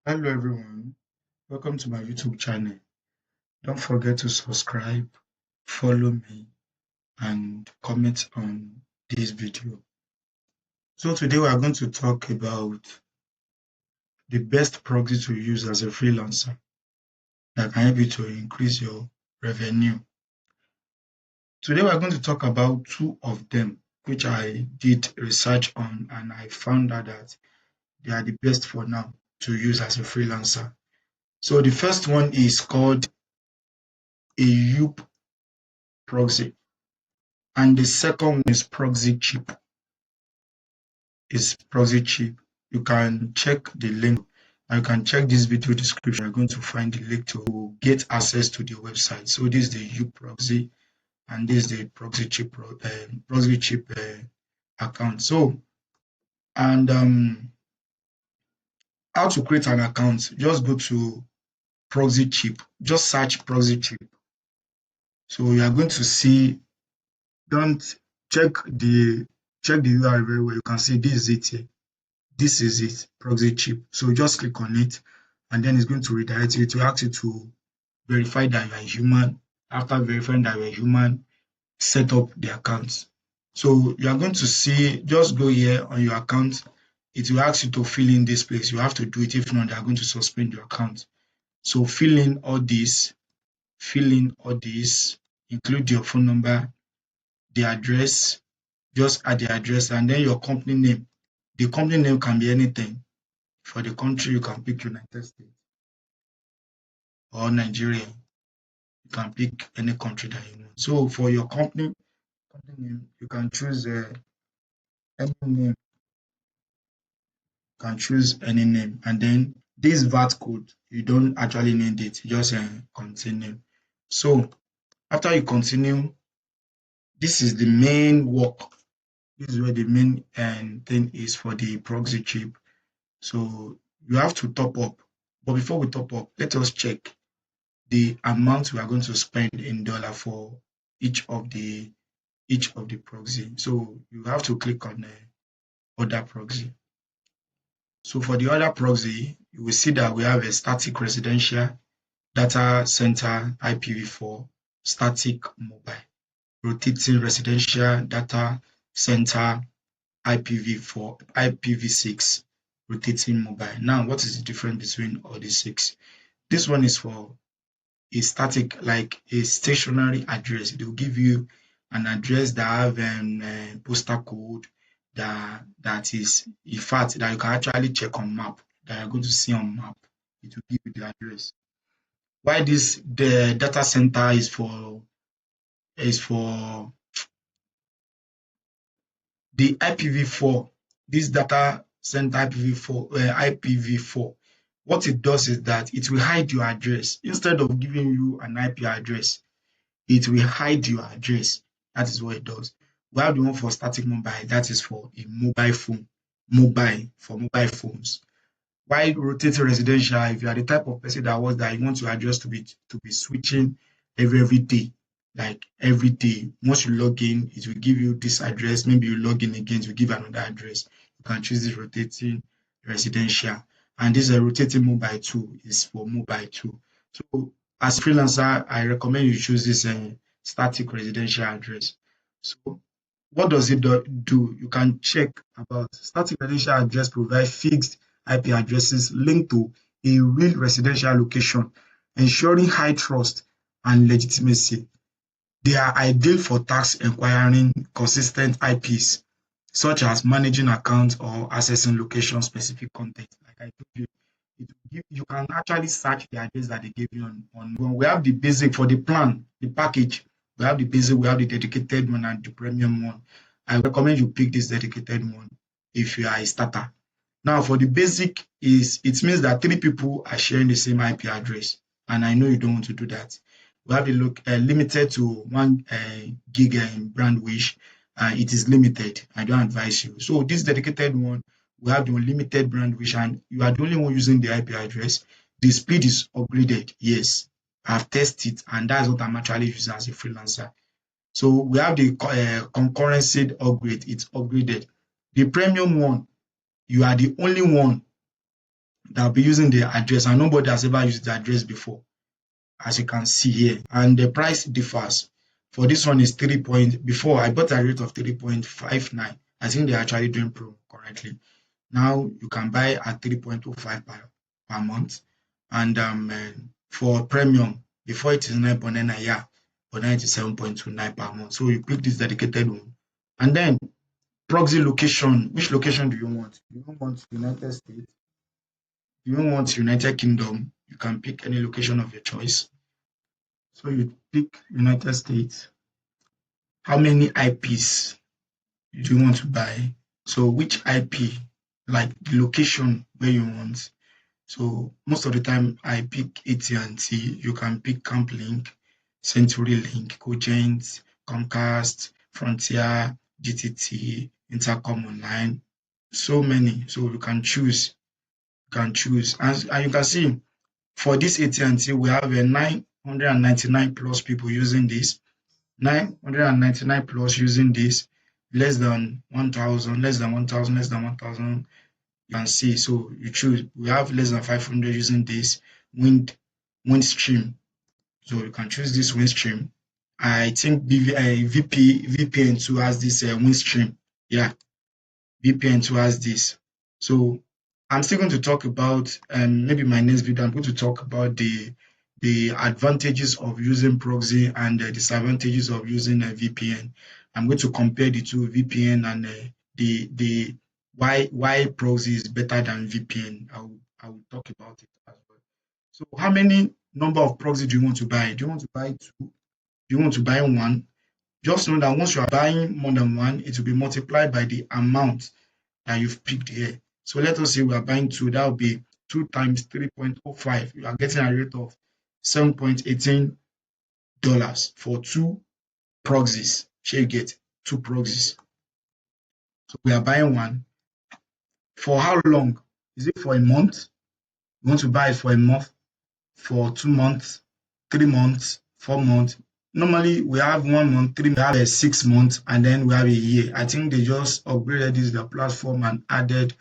Hello everyone, welcome to my YouTube channel. Don't forget to subscribe, follow me and comment on this video. So today we are going to talk about the best proxy to use as a freelancer that can help you to increase your revenue. Today we are going to talk about two of them which I did research on and I found out that they are the best for now to use as a freelancer. So the first one is called a CHEAP-PROXY. And the second one is PROXY-CHEAP. Is PROXY-CHEAP. You can check the link and you can check this video description. You're going to find the link to get access to the website. So this is the CHEAP-PROXY and this is the PROXY-CHEAP account. So and how to create an account? Just go to PROXY-CHEAP. Just search PROXY-CHEAP. So you are going to see. Don't check the URL very well. You can see this is it here. This is it, PROXY-CHEAP. So just click on it and then it's going to redirect you. It will ask you to verify that you are a human. After verifying that you are a human, set up the account. So you are going to see, just go here on your account. It will ask you to fill in this place. You have to do it. If not, they are going to suspend your account. So fill in all this, include your phone number, the address, just add the address and then your company name. The company name can be anything. For the country, you can pick United States or Nigeria. You can pick any country that you want. So for your company name, you can choose any name. You can choose any name, and then this VAT code you don't actually need it. You just continue. So after you continue, this is the main work. This is where the main thing is for the PROXY-CHEAP. So you have to top up. But before we top up, let us check the amount we are going to spend in dollar for each of the proxy. So you have to click on other proxy. So for the other proxy, you will see that we have a static residential data center IPv4 static mobile, rotating residential data center IPv4 IPv6 rotating mobile. Now, what is the difference between all the six? This one is for a static, like a stationary address. It will give you an address that have postal code that is, in fact, that you can actually check on map, that you're going to see on map. It will give you the address. Why the data center is for the IPv4. This data center IPv4. What it does is that it will hide your address. Instead of giving you an IP address, it will hide your address. That is what it does. We have the one for static mobile, that is for a mobile phone, for mobile phones. While rotating residential, if you are the type of person that you want your address to be switching every day, like every day, once you log in, it will give you this address. Maybe you log in again, it will give another address. You can choose this rotating residential. And this rotating mobile too is for mobile too. So as a freelancer, I recommend you choose this static residential address. So what does it do? You can check about static residential address provide fixed IP addresses linked to a real residential location, ensuring high trust and legitimacy. They are ideal for task requiring consistent IPs, such as managing accounts or accessing location-specific content. Like I told you, you can actually search the address that they give you on. We have the basic for the plan, the package. We have the basic, we have the dedicated one and the premium one. I recommend you pick this dedicated one if you are a starter. Now for the basic it means that 3 people are sharing the same IP address, and I know you don't want to do that. We have the limited to 1 gig bandwidth. It is limited. I don't advise you. So this dedicated one, we have the unlimited bandwidth, and you are the only one using the IP address. The speed is upgraded. Yes, I've tested it, and that's what I'm actually using as a freelancer. So we have the concurrency upgrade. It's upgraded. The premium one, you are the only one that will be using the address, and nobody has ever used the address before, as you can see here. And the price differs. For this one is 3 point, before I bought a rate of 3.59. I think they're actually doing pro currently. Now you can buy at 3.25 per month. And for premium, before it is 9.9 a year, but now it is 7.29 per month. So you pick this dedicated one. And then proxy location. Which location do you want? Do you want United States? Do you want United Kingdom? You can pick any location of your choice. So you pick United States. How many IPs do you want to buy? So which IP, like the location where you want. So most of the time I pick AT&T. You can pick CampLink, CenturyLink, Cogent, Comcast, Frontier, GTT, Intercom Online. So many. So you can choose. You can choose. And you can see for this AT&T, we have a 999 plus people using this. 999 plus using this, less than 1,000, less than 1,000, less than 1,000. You can see. So you choose. We have less than 500 using this Windstream. So you can choose this Windstream. I think VPN2 has this Windstream. Yeah, VPN2 has this. So I'm still going to talk about maybe my next video. I'm going to talk about the advantages of using proxy and the disadvantages of using a VPN. I'm going to compare the two, VPN and the why proxy is better than VPN. I will talk about it as well. So how many number of proxy do you want to buy? Do you want to buy two? Do you want to buy one? Just know that once you are buying more than one, it will be multiplied by the amount that you've picked here. So let us say we are buying two, that will be 2 times 3.05. You are getting a rate of $7.18 for two proxies. Shall you get two proxies? So we are buying one. For how long? Is it for a month? You want to buy it for a month, for 2 months, 3 months, 4 months? Normally we have 1 month, 3 months, we have a 6 months, and then we have a year. I think they just upgraded this the platform and added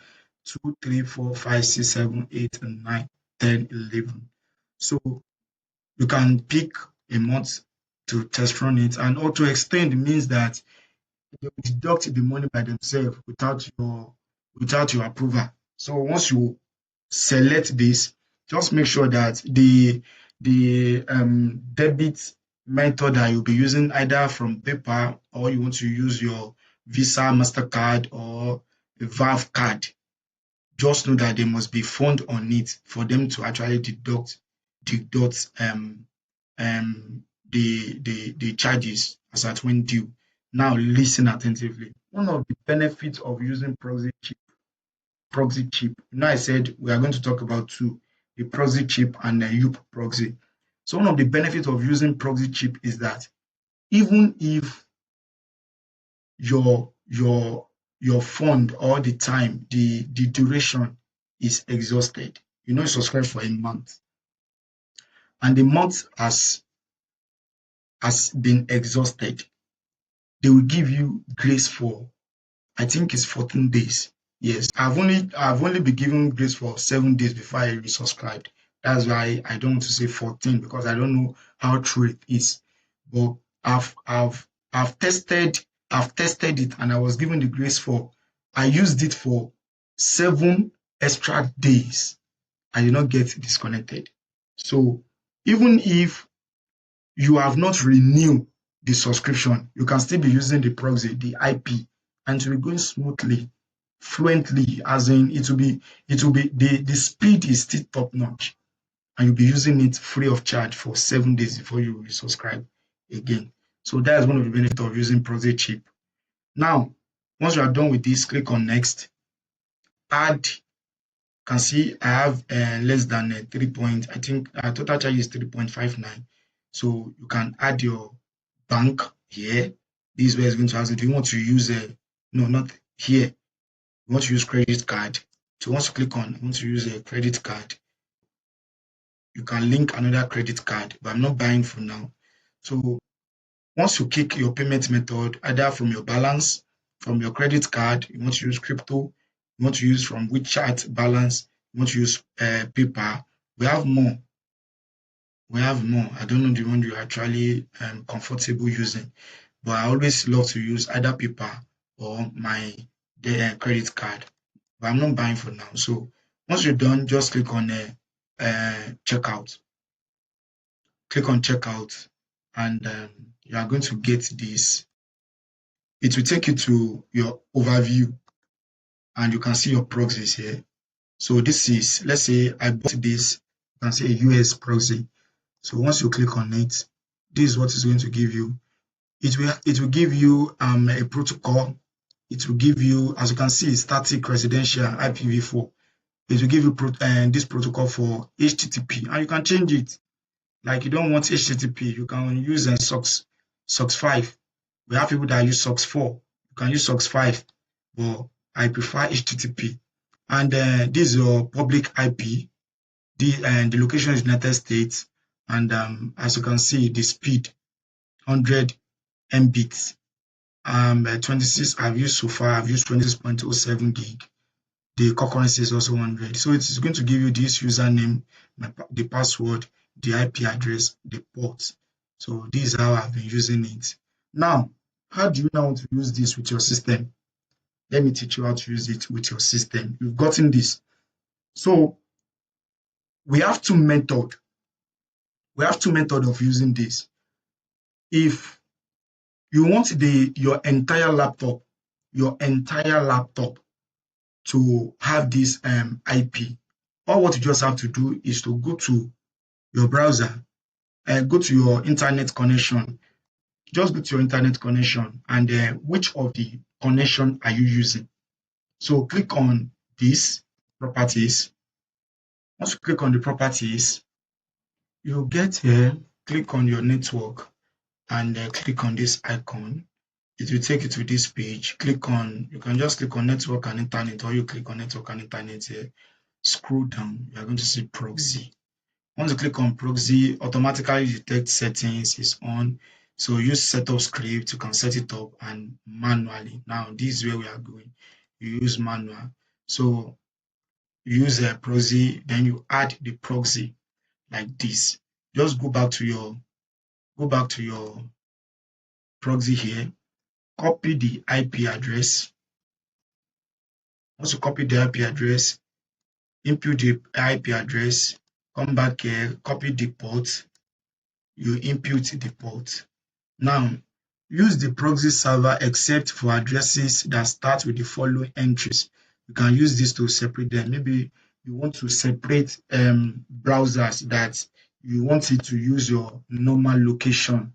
2, 3, 4, 5, 6, 7, 8, and 9, 10, 11. So you can pick a month to test run it, and auto extend means that they will deduct the money by themselves without your approval. So once you select this, just make sure that the debit method that you'll be using, either from PayPal or you want to use your Visa, MasterCard, or a Valve card, just know that there must be fund on it for them to actually deduct the charges as at when due. Now listen attentively. One of the benefits of using PROXY-CHEAP. I said we are going to talk about two, the PROXY-CHEAP and the CHEAP-PROXY. So one of the benefits of using PROXY-CHEAP is that even if your fund or the time, the duration is exhausted, you subscribe for a month, and the month has been exhausted, they will give you grace for, I think it's 14 days. Yes, I've only been given grace for 7 days before I resubscribed. That's why I don't want to say 14, because I don't know how true it is. But I've tested it, and I was given the grace for, I used it for 7 extra days. I did not get disconnected. So even if you have not renewed the subscription, you can still be using the proxy, the IP, and it will be going smoothly, fluently, as in it will be the speed is still top notch, and you'll be using it free of charge for 7 days before you resubscribe again. So that is one of the benefits of using PROXY-CHEAP. Now, once you are done with this, click on next. Add. Can see I have less than 3 point, I think total charge is 3.59. So you can add your bank here. This is where it's going to ask you, do you want to use no, not here. You want to use credit card. So once you click on, I want to use a credit card, you can link another credit card, but I'm not buying for now. So once you click your payment method, either from your balance, from your credit card, you want to use crypto, you want to use from WeChat balance, you want to use paper, we have more. I don't know the one you're actually comfortable using, but I always love to use either paper or my credit card. But I'm not buying for now. So once you're done, just click on checkout. Click on checkout, and you are going to get this. It will take you to your overview, and you can see your proxies here. So this is, let's say I bought this, you can say US proxy. So once you click on it, this is what it's going to give you. It will give you a protocol. It will give you, as you can see, static residential IPv4. It will give you this protocol for HTTP, and you can change it. Like you don't want HTTP, you can use SOX 5. We have people that use SOX 4. You can use SOX 5, but I prefer HTTP. And this is your public IP. The location is United States, and as you can see, the speed 100 Mbits. 26 I've used so far. I've used 26.07 gig. The concurrency is also 100. So it is going to give you this username, the password, the IP address, the port. So this is how I've been using it. Now, how do you now want to use this with your system? Let me teach you how to use it with your system. You've gotten this. So we have two methods. We have two methods of using this. If you want your entire laptop to have this IP, all what you just have to do is to go to your browser and go to your internet connection. Just go to your internet connection, and which of the connection are you using? So click on this properties. Once you click on the properties, you'll get here, click on your network, and click on this icon. It will take you to this page. You can just click on network and internet, or you click on network and internet here. Scroll down, you're going to see proxy. Once you click on proxy, automatically detect settings is on. So use setup script, you can set it up and manually. Now this is where we are going. You use manual. So you use a proxy, then you add the proxy like this. Just go back to your proxy here, copy the IP address. Once you copy the IP address, input the IP address, come back here, copy the port, you input the port. Now, use the proxy server except for addresses that start with the following entries. You can use this to separate them. Maybe you want to separate browsers that you want it to use your normal location.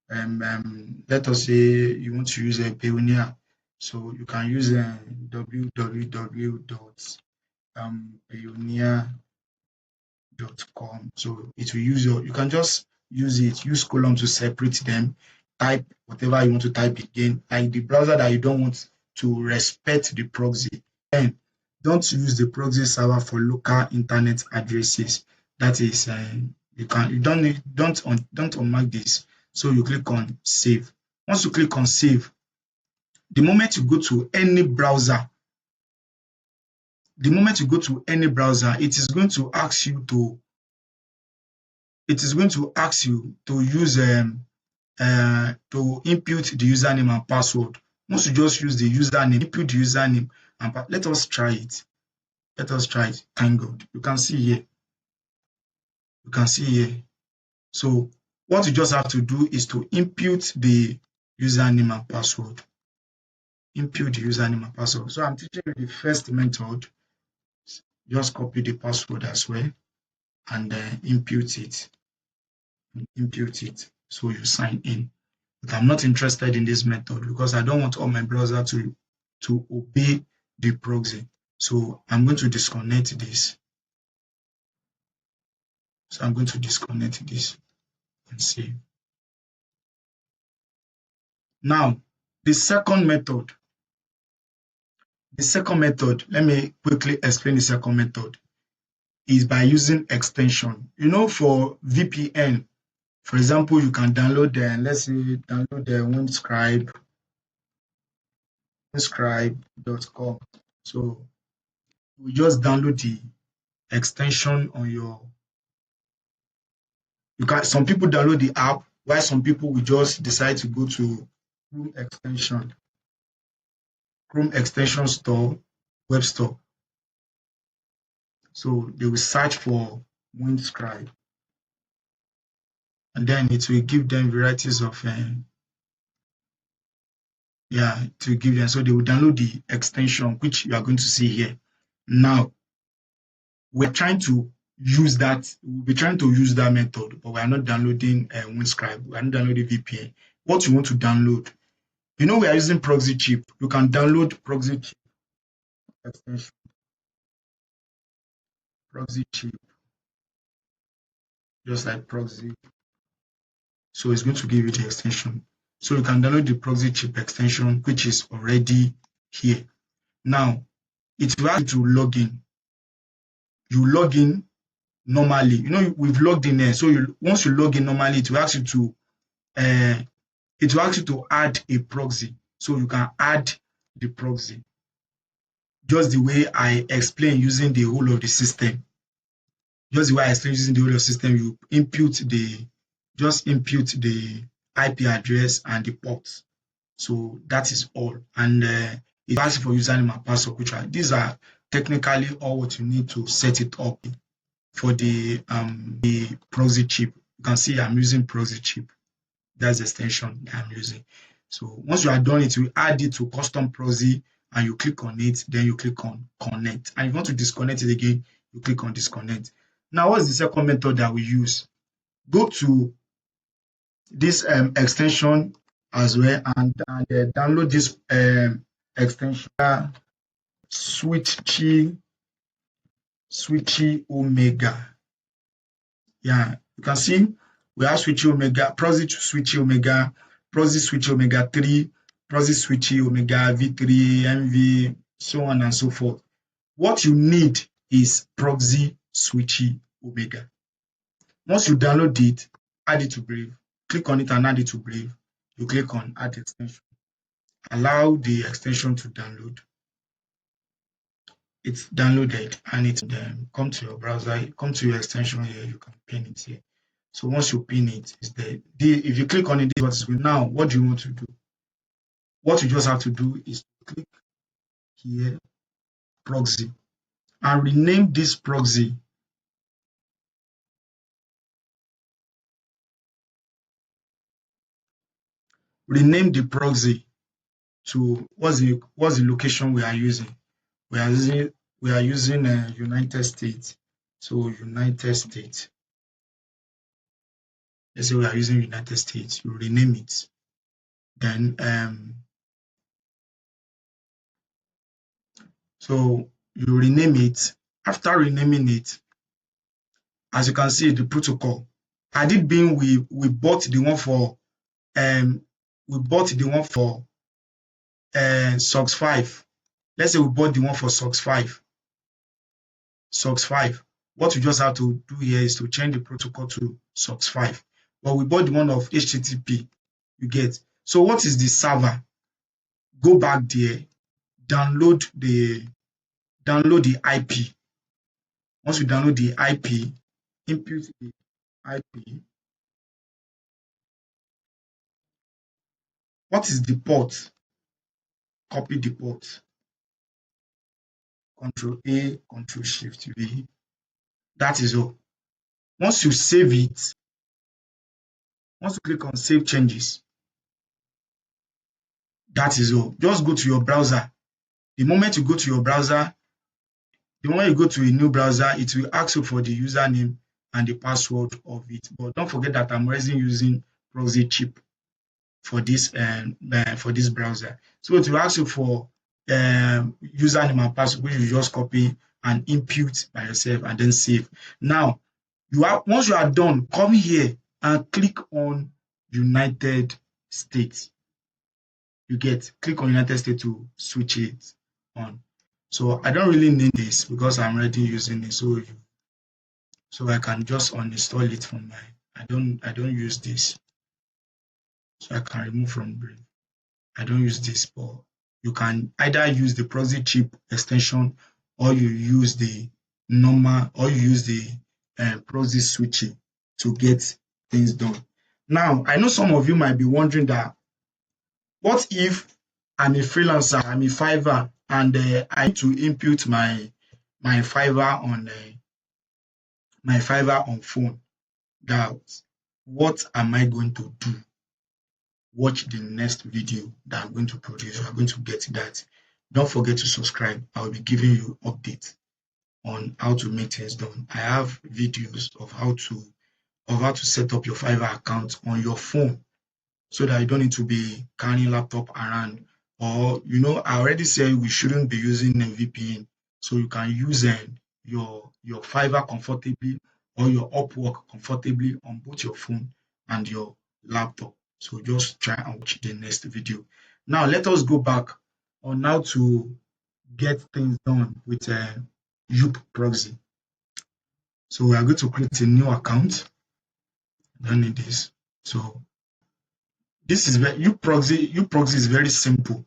Let us say you want to use a Payoneer. So you can use www.payoneer.com. So it will use you can just use column to separate them, type whatever you want to type again, like the browser that you don't want to respect the proxy. Then don't use the proxy server for local internet addresses. That is, you don't unmark this. So you click on save. Once you click on save, the moment you go to any browser, it is going to ask you to use to input the username and password. Once you just use the username, input the username and let us try it. Thank God. You can see here. So what you just have to do is to input the username and password. So I'm teaching you the first method. Just copy the password as well and input it. So you sign in. But I'm not interested in this method because I don't want all my browser to obey the proxy. So I'm going to disconnect this. And save. Now, the second method, let me quickly explain the second method, is by using extension. For VPN, for example, you can download the windscribe.com. So we just download extension on your. Some people download the app, while some people will just decide to go to Chrome extension, store, web store. So they will search for Windscribe, and then it will give them varieties of to give them. So they will download the extension, which you are going to see here. Now we're trying to use that. We'll be trying to use that method, but we are not downloading Windscribe. We are not downloading VPN. What you want to download, we are using PROXY-CHEAP. You can download PROXY-CHEAP extension. PROXY-CHEAP, just like proxy. So it's going to give you the extension. So you can download the PROXY-CHEAP extension, which is already here. Now, it will ask you to log in. You log in normally. We've logged in there. So once you log in normally, it will ask you to add a proxy. So you can add the proxy, just the way I explained using the whole of the system. Just the way I explained using the whole of the system, you input the IP address and the ports. So that is all. And it asks for username and password, these are technically all what you need to set it up for the PROXY-CHEAP. You can see I'm using PROXY-CHEAP. That's the extension that I'm using. So once you are done, it will add it to custom proxy, and you click on it, then you click on connect. And if you want to disconnect it again, you click on disconnect. Now, what's the second method that we use? Go to this extension as well and download this extension, Switchy Omega. Yeah, you can see we have Switchy Omega, Proxy Switchy Omega, Proxy Switchy Omega 3, Proxy Switchy Omega V3, MV, so on and so forth. What you need is Proxy Switchy Omega. Once you download it, add it to Brave. Click on it and add it to Brave. You click on Add Extension. Allow the extension to download. It's downloaded and it come to your browser, come to your extension here, you can pin it here. So once you pin it, it's there. If you click on it, this is what is now. What do you want to do? What you just have to do is click here, proxy, and rename this proxy. Rename the proxy to what's the location we are using. We are using United States. So United States. Let's say we are using United States. You rename it. Then so you rename it. After renaming it, as you can see, the protocol. Had it been we bought the one for SOX 5. Let's say we bought the one for SOX 5. What you just have to do here is to change the protocol to SOX 5. But we bought the one of HTTP. You get. So what is the server? Go back there, download the IP. Once you download the IP, input the IP. What is the port? Copy the port. Control A, Control Shift V. That is all. Once you save it, once you click on Save Changes, that is all. Just go to your browser. The moment you go to your browser, the moment you go to a new browser, it will ask you for the username and the password of it. But don't forget that I'm already using PROXY-CHEAP for this browser. So it will ask you for username and password, which you just copy and input by yourself and then save. Now, once you are done, come here and click on United States. You click on United States to switch it on. So I don't really need this because I'm already using it. So I can just uninstall it from I don't use this. So I can remove from Brave. I don't use this, but you can either use the PROXY-CHEAP extension or you use the normal, or you use the proxy switching to get things done. Now, I know some of you might be wondering that what if I'm a freelancer, I'm a Fiverr, and I need to input my Fiverr on phone. That what am I going to do? Watch the next video that I'm going to produce. You are going to get that. Don't forget to subscribe. I will be giving you updates on how to make things done. I have videos of how to set up your Fiverr account on your phone, so that you don't need to be carrying laptop around. Or, I already said we shouldn't be using a VPN, so you can use your Fiverr comfortably, or your Upwork comfortably on both your phone and your laptop. So just try and watch the next video. Now let us go back on how to get things done with CHEAP-PROXY. So we are going to create a new account. Don't need this. So this is where CHEAP-PROXY is very simple.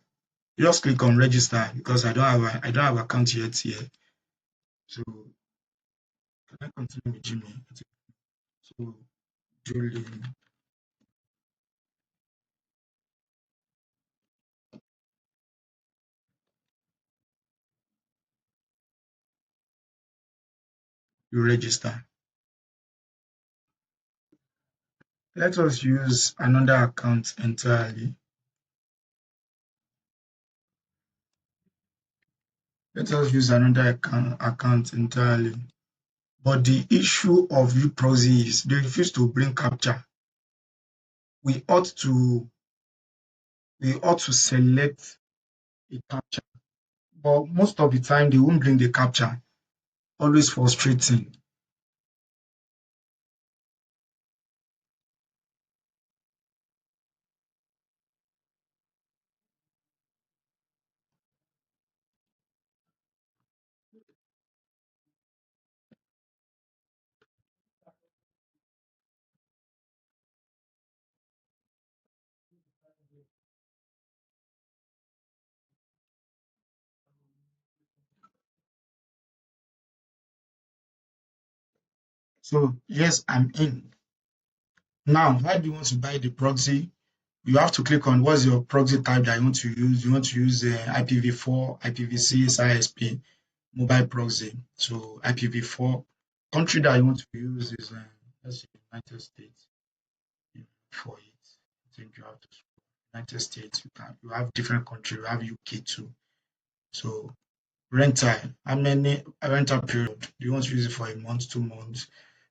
You just click on register, because I don't have account yet here. So can I continue with Gmail? So Julie, you register. Let us use another account entirely. Let us use another account entirely. But the issue of CHEAP-PROXY is they refuse to bring captcha. We ought to select a captcha, but most of the time they won't bring the captcha. Always frustrating. So yes, I'm in. Now, how do you want to buy the proxy? You have to click on what's your proxy type that you want to use. You want to use IPv4, IPv6, ISP, mobile proxy. So IPv4. Country that you want to use is let's say United States. For it, I think you have to United States. You have different countries. You have UK too. So rental, how many rental period? Do you want to use it for a month, 2 months?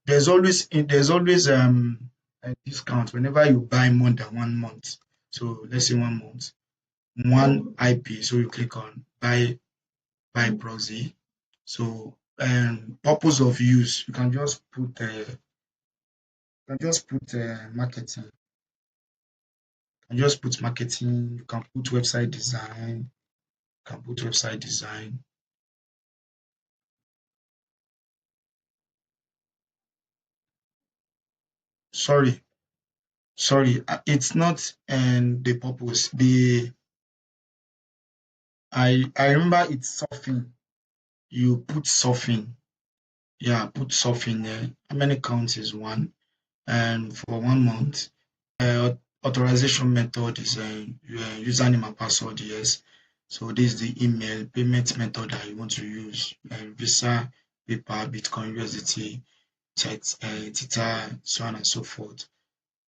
There's always a discount whenever you buy more than 1 month. So let's say 1 month, one IP. So you click on buy proxy. So purpose of use, you can just put marketing. You can just put marketing. You can put website design. You can put website design. Sorry, it's not the purpose. I remember it's surfing. You put surfing. Yeah, put surfing there. How many counts is one? And for 1 month, authorization method is username and password, yes. So this is the email payment method that you want to use. Visa, PayPal, Bitcoin, USDT, Tether, so on and so forth.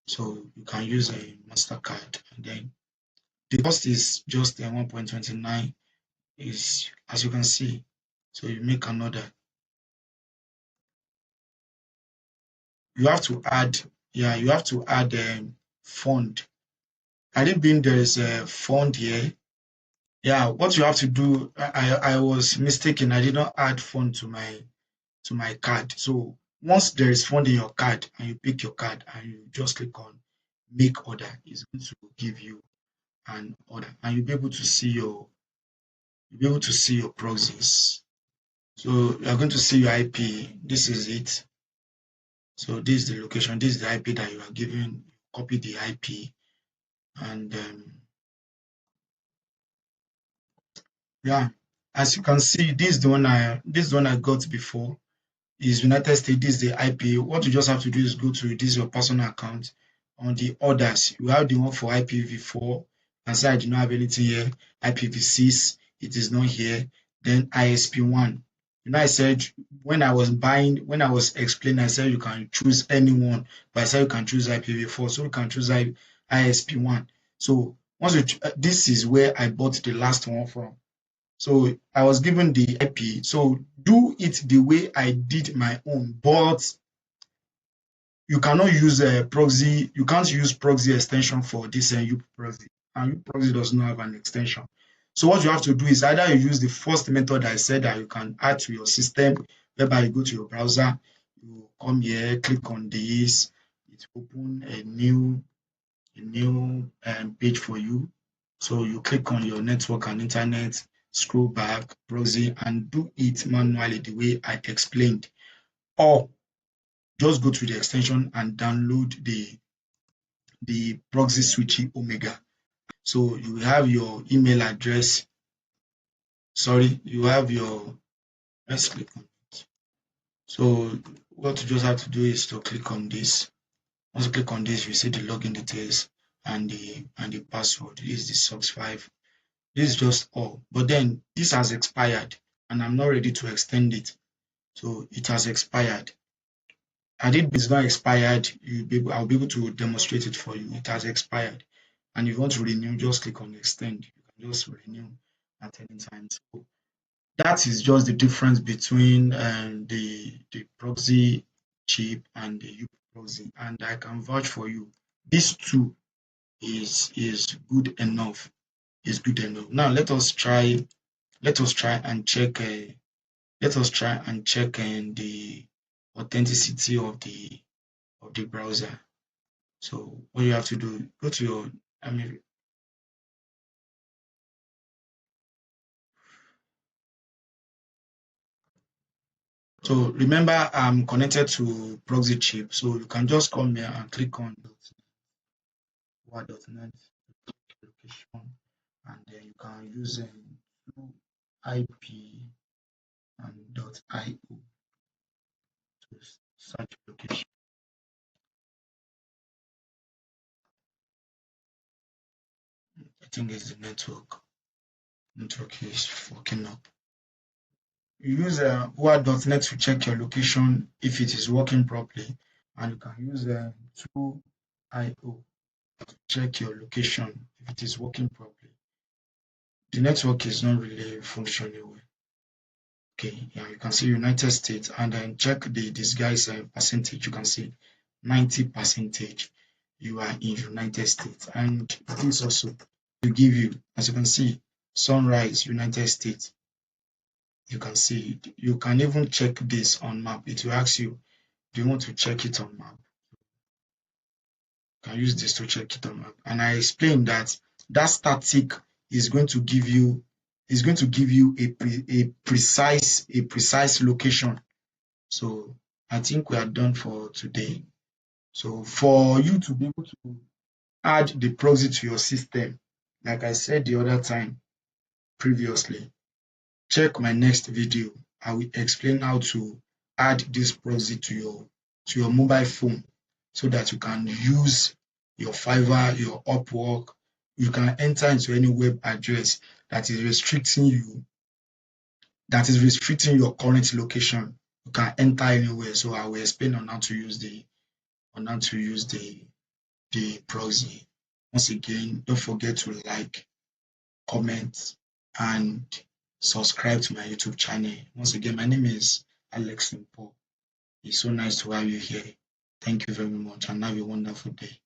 So you can use a MasterCard, and then the cost is just 1.29, is as you can see. So you make another. You have to add, yeah, you have to add fund. Had it been there is a fund here, yeah, what you have to do, I was mistaken. I did not add fund to my card. So once there is fund in your card and you pick your card and you just click on make order, it's going to give you an order, and you'll be able to see your proxies. So you are going to see your IP. This is it. So this is the location. This is the IP that you are given. Copy the IP, and yeah, as you can see, this is the one I got before. Is United States, this is the IP. What you just have to do is go to this your personal account. On the others, you have the one for IPv4. And say I do not have anything here. IPv6, it is not here. Then ISP1. You know, I said when I was explaining, I said you can choose anyone, but I said you can choose IPv4, so you can choose ISP1. So this is where I bought the last one from. So I was given the IP. So do it the way I did my own, but you cannot use a proxy. You can't use proxy extension for this UProxy, and UProxy does not have an extension. So what you have to do is either you use the first method I said that you can add to your system, whereby you go to your browser, you come here, click on this, it open a new page for you. So you click on your network and internet, scroll back, proxy, and do it manually the way I explained. Or just go to the extension and download the proxy switching omega. So you have your email address. Sorry, you have your, let's click on it. So what you just have to do is to click on this. Once you click on this, you see the login details and the password. This is the socks5. This is just all. But then this has expired and I'm not ready to extend it. So it has expired. And if it's not expired, I'll be able to demonstrate it for you. It has expired. And if you want to renew, just click on extend. You can just renew at any time. So that is just the difference between the proxy chip and the UP proxy. And I can vouch for you. These two is good enough. Is good enough. Now let us try and check the authenticity of the browser. So what you have to do, go to your, I mean, so remember I'm connected to PROXY-CHEAP, so you can just come here and click on .net location, and then you can use IP and .io to search location. I think it's the network. Network is fucking up. You use .net to check your location if it is working properly, and you can use 2IO to check your location if it is working properly. The network is not really functioning well. Okay, yeah, you can see United States, and then check this guy's percentage. You can see 90% you are in United States, and this also will give you, as you can see, Sunrise, United States. You can see it. You can even check this on map. It will ask you, do you want to check it on map? You can use this to check it on map. And I explained that static is going to give you a precise location. So I think we are done for today. So for you to be able to add the proxy to your system, like I said the other time previously, check my next video. I will explain how to add this proxy to your mobile phone so that you can use your Fiverr, your Upwork. You can enter into any web address that is restricting your current location. You can enter anywhere. So I will explain on how to use the proxy. Once again, don't forget to like, comment, and subscribe to my YouTube channel. Once again, my name is Alex Simpo. It's so nice to have you here. Thank you very much and have a wonderful day.